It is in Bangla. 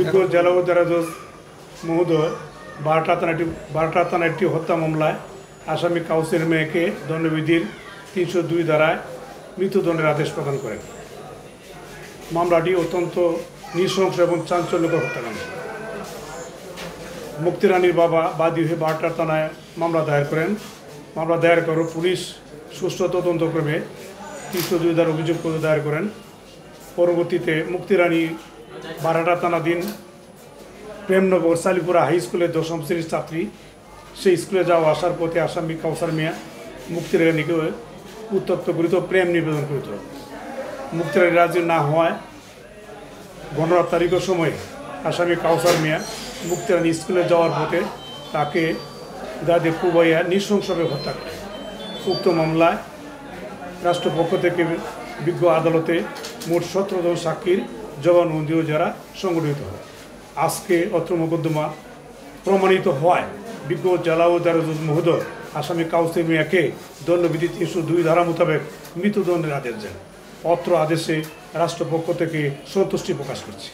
বিজ্ঞ জেলা জজ মহোদয় বারটা থানা একটি হত্যা মামলায় আসামি কাউসের মেয়েকে দণ্ডবিধির ৩০২ ধারায় মৃত্যুদণ্ডের আদেশ প্রদান করেন। মামলাটি অত্যন্ত নৃশংস এবং চাঞ্চল্যকর হত্যাকাণ্ড। মুক্তি রানীর বাবা বাদী হয়ে বারটা থানায় মামলা দায়ের করেন। মামলা দায়ের করে পুলিশ সুষ্ঠু তদন্তক্রমে ৩০২ ধারা অভিযোগপত্র দায়ের করেন। পরবর্তীতে মুক্তি রানী বারটা থানাধীন প্রেমনগর সালিপুরা হাই স্কুলের ১০ম শ্রেণীর ছাত্রী। সেই স্কুলে যাওয়া আসার পথে আসামি কাউসার মিয়া মুক্তি রানীকে উত্তপ্ত করিত, প্রেম নিবেদন করিত। মুক্তি রানী রাজি না হওয়ায় ঘটনার তারিখের সময় আসামি কাউসার মিয়া মুক্তি রানী স্কুলে যাওয়ার পথে তাকে দাদে কুবাইয়া নৃশংসভাবে হত্যা করে। উক্ত মামলায় রাষ্ট্রপক্ষ থেকে বিজ্ঞ আদালতে মোট ১৭ জন সাক্ষীর জবানবন্দিও যারা সংগঠিত হয়। আজকে অত্র মোকদ্দমা প্রমাণিত হওয়ায় বিজ্ঞ জেলা ও জজ মহোদয় আসামি কাউসার মিয়াকে দণ্ডবিধি ৩০২ ধারা মোতাবেক মৃত্যুদণ্ডের আদেশ দেন। অত্র আদেশে রাষ্ট্রপক্ষ থেকে সন্তুষ্টি প্রকাশ করছে।